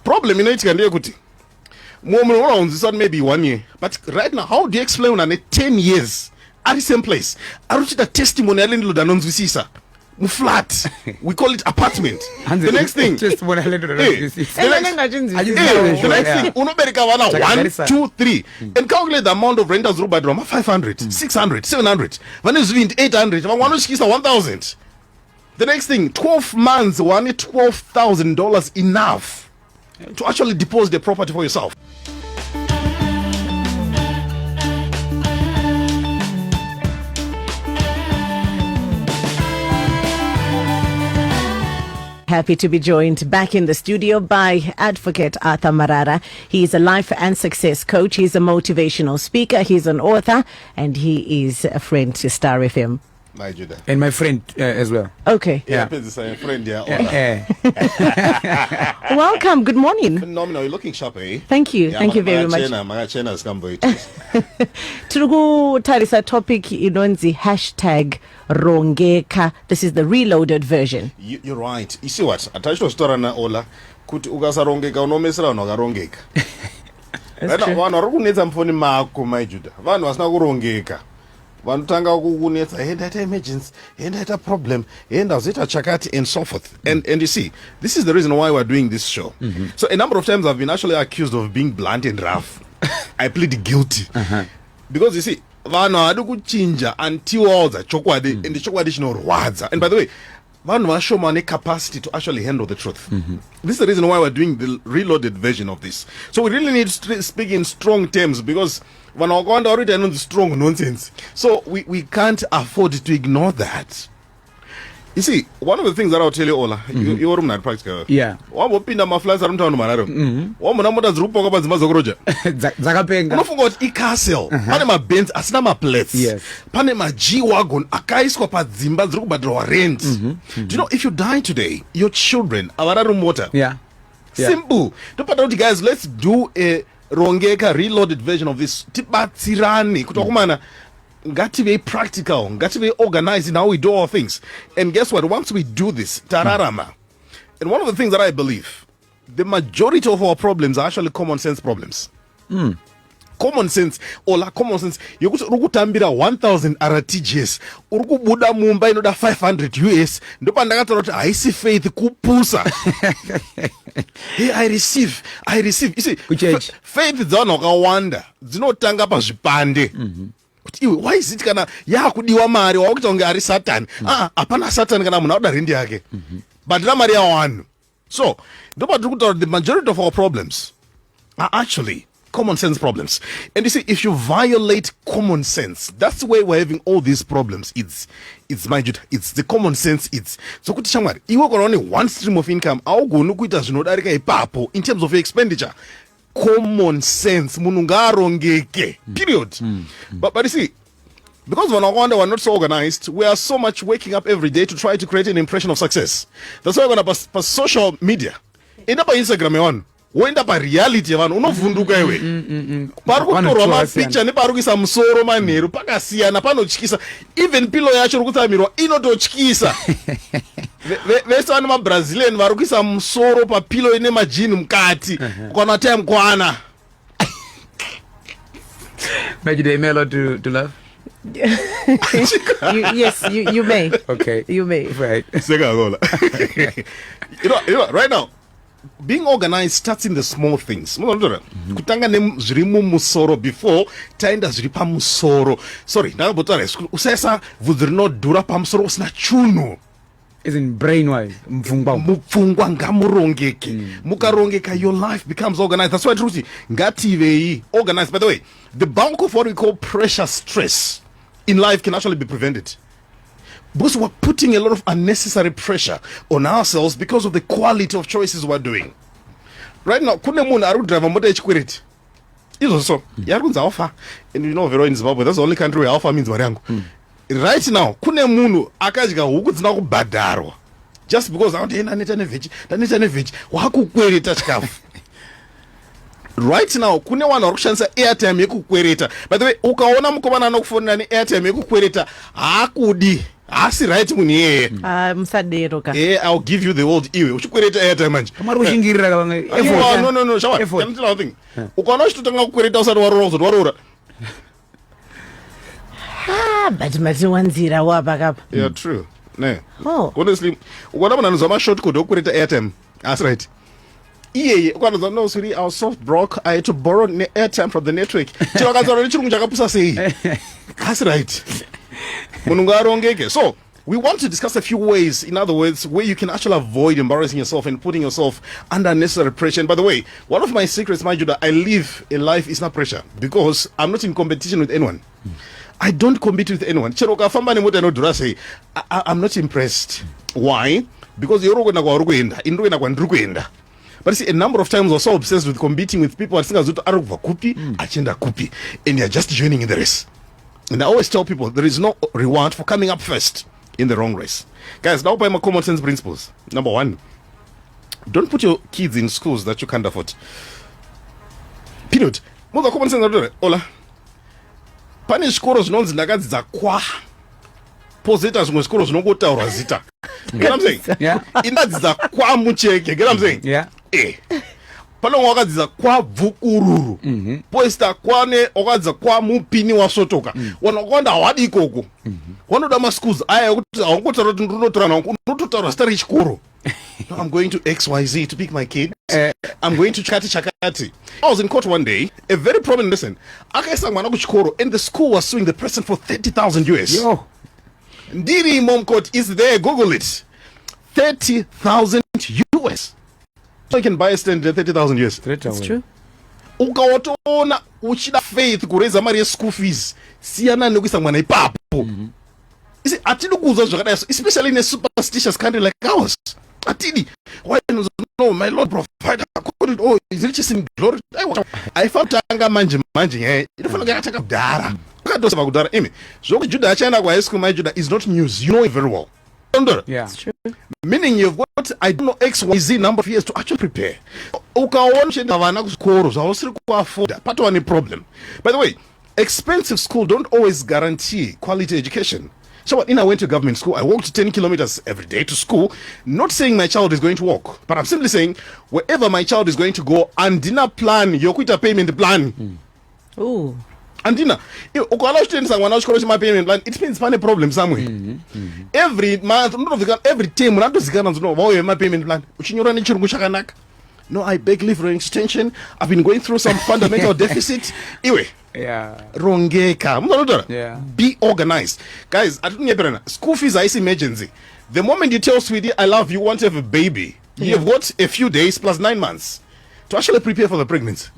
Problem inoitika ndeyekuti mumwe unounzisa maybe 1 year, but right now how do you explain on 10 years at the same place aruchita testimony yalendiloda anonzwisisa flat, we call it apartment. The next thing, the next thing, unobereka wana 1, 2, 3, and calculate the amount of renters room bedroom 500, 600, 700, when is 800, 1,000. The next thing, 12 months, $12,000 enough to actually deposit the property for yourself. Happy to be joined back in the studio by Advocate Arthur Marara. He is a life and success coach. He's a motivational speaker. He's an author, and he is a friend to Star FM. My Judah. And my friend as well. Okay. Yeah. Friend, Welcome. Good morning. Phenomenal. You're looking sharp, eh? Thank you. Thank you very much. Turugu tarisa topic inonzi #rongeka. This is the reloaded version. You're right. You see what? Attached to store na ola kuti ukasarongeka unomesera unokarongeka. Vanhu vari kunetsa mufoni mako my Judah. Vanhu vasina kurongeka. Vanotanga kukunetsa ndaita emergency, ndaita problem, ndazoita chakati and so forth. And you see, this is the reason why we're doing this show. So a number of times I've been actually accused of being blunt and rough. I plead guilty. Because you see, vanhu havadi kuchinja until waudza chokwadi and chokwadi chinorwadza. And by the way, vanhu vashoma capacity to actually handle the truth. This is the reason why we're doing the reloaded version of this. So we really need to speak in strong terms because when I go already know the strong nonsense. So we can't afford to ignore that. You see, one of the things that I'll tell you, Ola, you're not practical. Yeah. One will pin my flies around town, Marara. One more than Rupo about Mazogoroja. Zagapenga. I forgot e-castle. Panama Benz, Asnama plates. Yes. Panama G-Wagon, Akaiskopa Zimba, Zrubadro rent. Do you know, if you die today, your children, Avararum water. Yeah. Simple. Don't guys, let's do a Rongeka reloaded version of this. Tibatirani, kutokumana. Got to be practical, got to be organized in how we do our things. And guess what? Once we do this, tararama. And one of the things that I believe, the majority of our problems are actually common sense problems. Common sense, common sense. You urukutambira 1,000 RTGS, urukubuda Mumbai noda 500 US. Ndopa ndakataroti haisi faith kupusa. Hey, I receive. You see, faith dzana wakawanda. Dzinotanga pa zvipande. Why is it kana yakudiwa mari wakuti unge ari Satan? Apana Satan kana munhu auda rendi yake. But la mari ya wanu. So, ndopa ndikutaura the majority of our problems are actually common sense problems. And you see, if you violate common sense, that's why we're having all these problems. It's my duty. It's the common sense. So kuti shamwari, iwe kona only one stream of income, augonu kuita zvinodarika ipapo in terms of your expenditure. Common sense, munungarongeke. Period. But you see, because we're not so organized, we are so much waking up every day to try to create an impression of success. That's why we're going to pass social media. Enda pa Instagram one. Wenda pa reality vanhu unovhunduka iwe. Pari kutorwa mapicha neparukisa musoro manheru pakasiyana panotyisa. Even pillow yacho rukutsamirwa inototyisa. Vese vana maBrazilian varukisa musoro pa pillow ine majini mukati. Kwana time kwana. Maybe they may allowed to love. Yes, you may. Okay. You may. Right. You know, right now, being organized starts in the small things. Kutanga nezvirimu musoro before taenda zviri pamusoro. Sorry, ndakabotara usesa vudrinodhura pamusoro usina chunhu. Is in brain-wise. Mupfungwa ngamurongeke. Mukarongeka, your life becomes organized. That's why truth ngativei organized. By the way, the bulk of what we call pressure stress in life can actually be prevented. Because we're putting a lot of unnecessary pressure on ourselves because of the quality of choices we're doing. Right now, kune munhu ari kudrive mota yechikwereti. Izvozvo, yari kunzi alpha. And you know, Vero in Zimbabwe, that's the only country where alpha means mariangu. Right now, kune munhu akadya huku dzina kubhadharwa. Just because ndaneta neveji, wakukwereta chikafu. Right now, kune vanhu vari kushandisa airtime yekukwereta. By the way, ukaona mukomana anokufonera neairtime yekukwereta, hakudi asi right munhu iyeye musadero ka I'll give you the old iwe uchikwereta airtime manje kamari kushingirira kavanga no shawa Effort. can tell one thing ukaona uchitotanga kukwereta usati waroora kuzoti waroora but matiwanzira wapa kapa yeah true ne oh honestly ukaona munhu anozwa mashortcode okukwereta airtime asi right iyeye ukanoza no sweetie I was so broke I had to borrow airtime from the network chero akanzana nechirungu chakapusa sei that's right munhu ngaarongeke. So we want to discuss a few ways, in other words, where you can actually avoid embarrassing yourself and putting yourself under unnecessary pressure. And by the way, one of my secrets, mind you, that I live a life is not pressure, because I'm not in competition with anyone. I don't compete with anyone. Chero kafamba nemoto inodhura sei, I'm not impressed. Why? Because you're going to go kuenda. But see, a number of times we're so obsessed with competing with people, kupi, and you're just joining in the race. And I always tell people there is no reward for coming up first in the wrong race. Guys, now by my common sense principles. Number one, don't put your kids in schools that you can't afford. Period. More common sense. Ola. Pane schools nonzi ndakadzidza kwa. Posita zvimwe schools zvinongotaura zita. Get what I'm saying? Yeah. Indadzidza kwa mucheke. Get what I'm saying? Yeah. Pano wakadzidza kwa bvukururu poista kwane wakadzidza kwa mupini wasotoka wanakwanda hawadi ikoko wanoda maschools aya ekuti haungotaura kuti ndinotorana unototaura zita rechikoro. I'm going to XYZ to pick my kids. I'm going to chakati. I was in court one day, a very prominent person akaisa mwana kuchikoro and the school was suing the person for 30,000 US. Yo. Ndiri mom court is there, Google it. 30,000 US. So you can buy a stand at 30,000 US. it's true Ukawatoona uchida faith kureza mari school fees siyana nekuisa mwana ipapo. Isi atidi kuzwa zvakadai, especially in a superstitious country like ours. Atidi, why no my Lord provider according to his riches in glory. I found tanga manje inofana yakataka kudhara akadosava kudhara imi zvokuti Judah achaenda kwa high school my Judah is not news, you know it very well. Yeah. it's true Meaning you've got, I don't know, XYZ number of years to actually prepare. Ukaona vana kuchikoro zvavasiri kuafoda patova problem. By the way, expensive school don't always guarantee quality education. So when I went to government school, I walked 10 kilometers every day to school, not saying my child is going to walk, but I'm simply saying wherever my child is going to go, andina plan, yokuita payment plan. ooh Andina, ukala uchitendesa mwana wachikoro chima payment plan, it means pane problem somewhere. Every month, every time, unatozikana nzono vauye ma payment plan, uchinyora nechirungu chakanaka. No, I beg leave for an extension. I've been going through some fundamental deficit. Iwe. Yeah. Rongeka. Yeah. Be organized. Guys, school fees are emergency. The moment you tell sweetie, I love you, want to have a baby, you've got a few days plus 9 months to actually prepare for the pregnancy.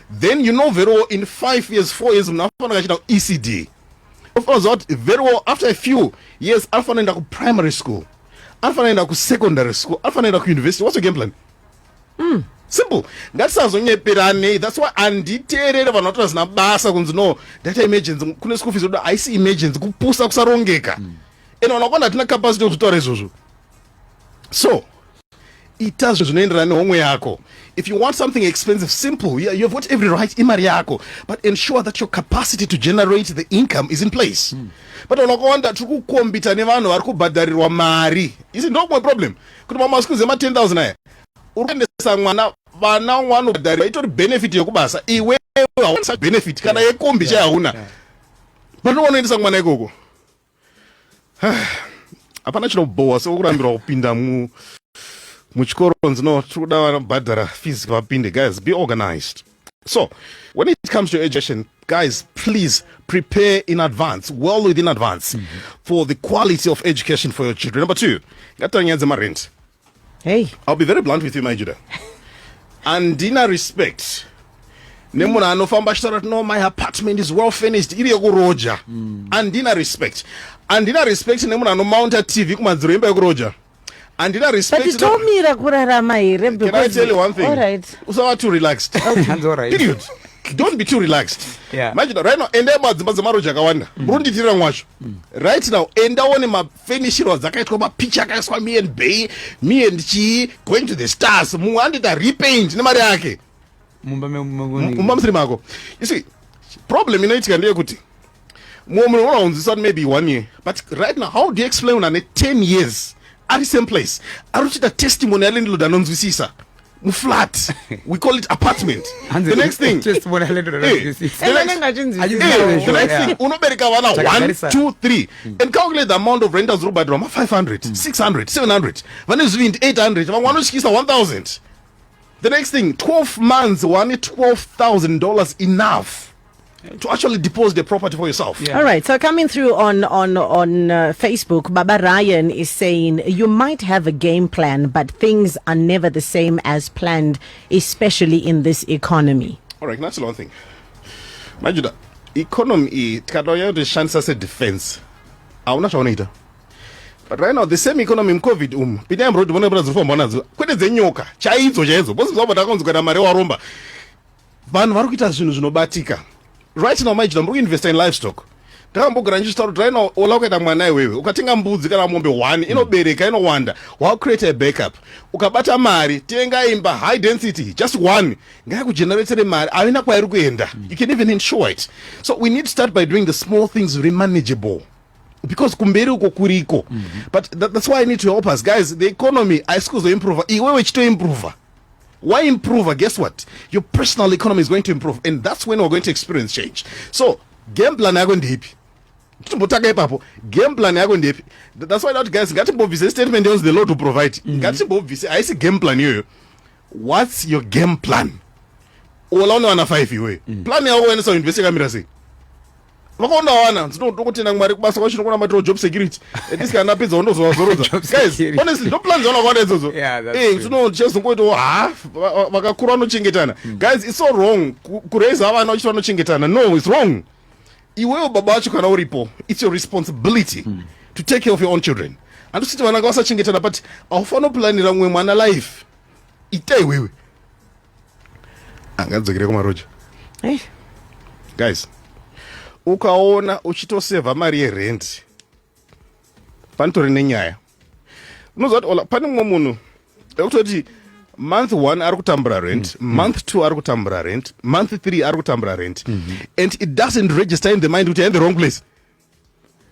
Then you know very well in 5 years, 4 years, ECD. Of course, very well after a few years, Alpha and primary school, Alpha and secondary school, Alpha and university. What's your game plan? Simple. That's why anditerere vanotora zina basa kunzi no data emergency kune school fees I see emergency kupusa kusarongeka. Eno unakwanda hatina capacity kutaura izvozvo. So ita zvinoenderana nehomwe yako. If you want something expensive, simple, you've got every right imari yako, but ensure that your capacity to generate the income is in place. But unakwanda tikukombita nevanhu vari kubhadharirwa mari. Isi ndomwe problem. Kuti mama schools ema 10,000 aya. Urendesa mwana vana wanobhadharirwa itori benefit yokubasa iwe hauna benefit kana yekombi chayauna. But unoendesa mwana ikoko. Hapana chinobowa sekurambirwa kupinda muchikoro nzino tikuda vanobhadhara fees vapinde. Guys, be organized. So when it comes to education, guys, please prepare in advance, well within advance, for the quality of education for your children. Number two, gatanyadze rent. hey I'll be very blunt with you, my Judah. Andina respect. Nemuna anofamba achitaura no, my apartment is well furnished, iri yekuroja. Andina respect. Andina respect nemuna anomounta TV kumadziro imba yekuroja. Andina respect. but tomira kurarama here. Can I tell you one thing? All right. Usawa too relaxed. That's all right. Period. Don't be too relaxed. Yeah. Imagine right now, enda madzimba dzemaroja akawanda. Murunditira mwacho. Right now, enda one mafenishiro dzakaitwa mapicha akaiswa me and Bay, me and Chi going to the stars. Muandita repaint nemari yake. Mumba musiri mako. You see, problem inoitika ndeyekuti maybe 1 year. But right now, how do you explain on 10 years at the same place? I wrote a testimonial in Ludanonzwisisa. Flat. We call it apartment. The next thing. The next thing. Unobereka wana 1, 2, 3. And calculate the amount of rentals rubber drama 500, 600, 700. When is 800, 1,000. The next thing, 12 months, $12,000 enough to actually deposit the property for yourself. Yeah. All right. So coming through on Facebook, Baba Ryan is saying you might have a game plan, but things are never the same as planned, especially in this economy. All right, that's one thing. Majuda, economy tikadoya to chance as a defense. Auna shonita. But right now the same economy in COVID pidam road bona bra zifo mbona zo. Kwete zenyoka. Chaizo chezo. Bosi zoba takonzo kana mare wa romba. Vanhu vari kuita zvinhu zvinobatika. Right now Majuda muri invest in livestock. Takambogara nchitaura right now ola ukaita mwana iwewe ukatenga mbudzi kana mombe 1 inobereka inowanda wa create a backup ukabata mari tenga imba high density just 1 ngaya kugenerate mari avina kwairi kuenda you can even insure it. So we need to start by doing the small things very manageable because kumberi uko kuriko. But that's why I need to help us guys. The economy I school improve iwewe chito improve. Why improve? Guess what? Your personal economy is going to improve, and that's when we're going to experience change. So game plan yako ndipi? Tumbotaka ipapo game plan yako ndipi? That's why that guys ngati mbovise statement else the law to provide. Ngati mbovise I see game plan yoyo. What's your game plan? Ola una 5 iwe. Plan yako wena so invest kamera sei. Vakonda wana ndinokuti mwari kubasa kwachino kuna matro job security. This kana pizza ndo zoroza. Guys, honestly don't plan zona kwanda izozo. Chezongoito vakakura vanochengetana. Guys, it's so wrong kuraise avana vachiti vanochengetana. No, it's wrong. Iwewe baba vacho kana uripo, it's your responsibility to take care of your own children. Andusiti vana vasachengetana but aufano planira mwe mwana life. Ita iwewe. Angadzokere kumaroja. Guys, ukaona uchitoseva mari yerent panitori nenyaya unozati ola pane mumwe munhu ekutoti month 1 ari kutambura rent, month 2 ari kutambura rent, month 3 ari kutambura rent, and it doesn't register in the mind kuti in the wrong place.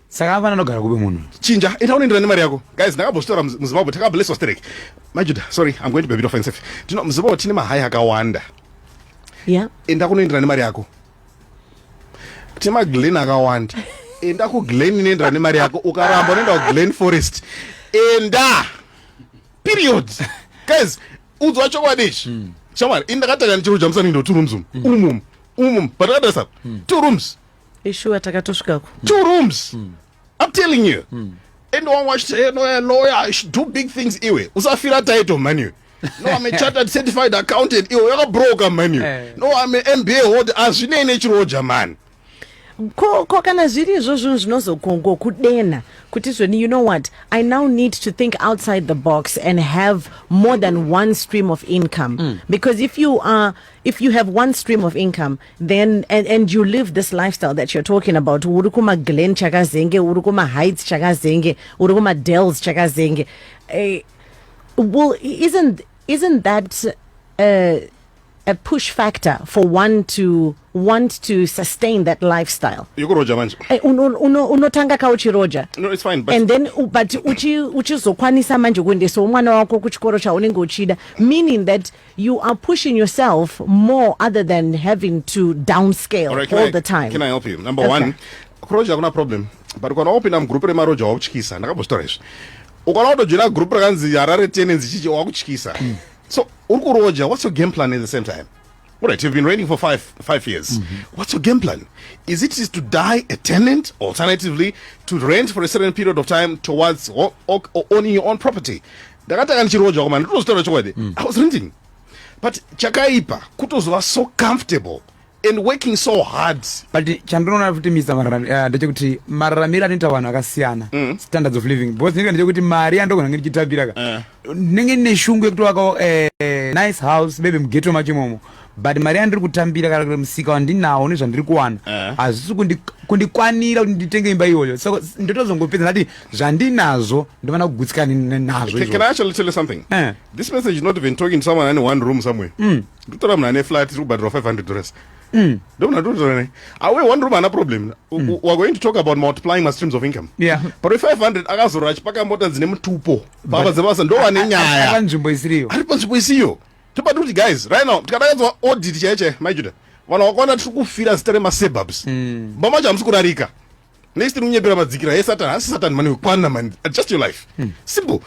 Saka avana nogara kube munhu chinja ita unoendera nemari yako. Guys, ndakambostora muzimbabwe takablesswa sterek. Majuda, sorry, I'm going to be a bit offensive. Muzimbabwe tine mahai akawanda. Yeah. Enda kunoendera nemari yako. Tima Glen akawanda. Enda ku Glen inoendera nemari yako. Ukaramba unoenda ku Glen Forest. Enda. Period. Guys, uzwa chokwadishi. Shamari, indakataka nichiro jamsani ndo 2 rooms but what up? 2 rooms. Issue atakatosukako. 2 rooms. I'm telling you. And one watch lawyer, I should do big things iwe. Usafira title manu. No, I'm a chartered certified accountant. Iwe yaka broker manu. No, I'm an MBA holder. Azvine nechiro jaman. Ko kana zviri zvozvo zvinozokongo kudena kuti zvoni, you know what, I now need to think outside the box and have more than one stream of income. Because if you have one stream of income, then and you live this lifestyle that you're talking about, urukuma Glen chakazenge, urukuma Heights chakazenge, urukuma Dells chakazenge, well, isn't that a push factor for one to want to sustain that lifestyle? Roja manje. Unotanga kauchiroja. No, it's fine, but and then but uchizokwanisa manje kuendesa mwana wako kuchikoro cha unenge uchida, meaning that you are pushing yourself more other than having to downscale all the time. Can I help you? Number one, kuroja kuna problem. But ukana open up group remaroja wakuchikisa ndakambostora izvi. Ukana utojoina group rakanzi Harare tenants chichi wakuchikisa. So, Roger, what's your game plan at the same time? All right, you've been renting for five years. What's your game plan? Is it to die a tenant, alternatively, to rent for a certain period of time towards or owning your own property? I was renting. But Chakaipa, Kutos was so comfortable and working so hard. But chandrona futi Mr. Marara ndechekuti Marara mira nita vanhu akasiyana standards of living. Both ninga ndechekuti mari andoko nange ndichitabiraga. Ninge neshungu yekuti wako nice house maybe mgeto machimomo. But mari andiri kutambira kana musika wandinawo nezvandiri kuwana. Hazvisi kundikwanira kuti nditenge imba iyoyo. So ndotozongopedza ndati zvandinazo ndovana kugutsikana nazvo. Can I actually tell you something? This message is not even talking to someone in one room somewhere. Ndotora munhu ane flat iri kubhadhira $500. Awe one room ana problem. We're going to talk about multiplying my streams of income. Yeah. But if 500 akazora chipaka mota dzine mutupo. Baba dzebasa ndo wane nyaya. Ari nzvimbo isiriyo. Ari panzvimbo isiyo. Tobati kuti guys, right now tikadakadzwa audit cheche, majuda. Vanhu vakwana tiri kufira zita rema-suburbs. Bamacho hamisi kurarika. Next thing unyepera madzikira, hey Satan, hasi Satan mani wekwana man, adjust your life. Simple.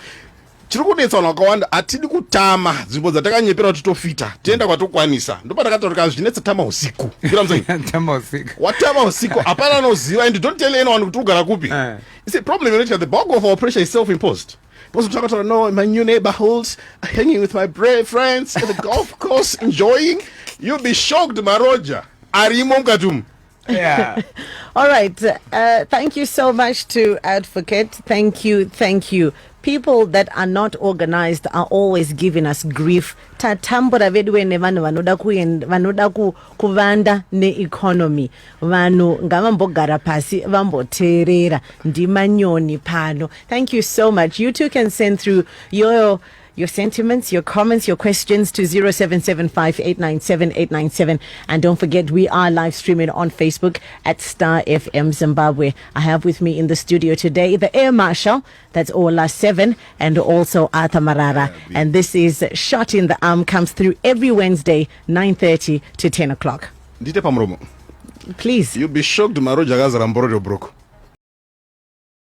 Chiri kudetsa vanhu vakawanda, hatidi kutama nzvimbo dzatakanyepera kuti tofita, tienda kwatokwanisa. Ndopatakataura zvinetsa tama usiku. You know what I'm saying? Tama usiku. Watama usiku, hapana noziva, and don't tell anyone kuti ugara kupi. It's a problem in the bulk of our pressure is self-imposed. Because we talk about, no, my new neighborhoods, hanging with my brave friends at the golf course, enjoying. You'll be shocked, Maroja. Arimo mkatum. Yeah. All right. Thank you so much to Advocate. Thank you. People that are not organized are always giving us grief. Tatambura vedwene vanu vanoda kuvanda ne economy. Vanu ngavambogara pasi vamboterera ndimanyoni pano. Thank you so much. You too can send through your sentiments, your comments, your questions to 0775897897. And don't forget, we are live streaming on Facebook at Star FM Zimbabwe. I have with me in the studio today the Air Marshal, that's Ola 7, and also Arthur Marara. And this is Shot in the Arm, comes through every Wednesday, 9:30 to 10 o'clock. Ndite pamromo. Please. You'll be shocked, Maroja Gazara Mborodo Broko.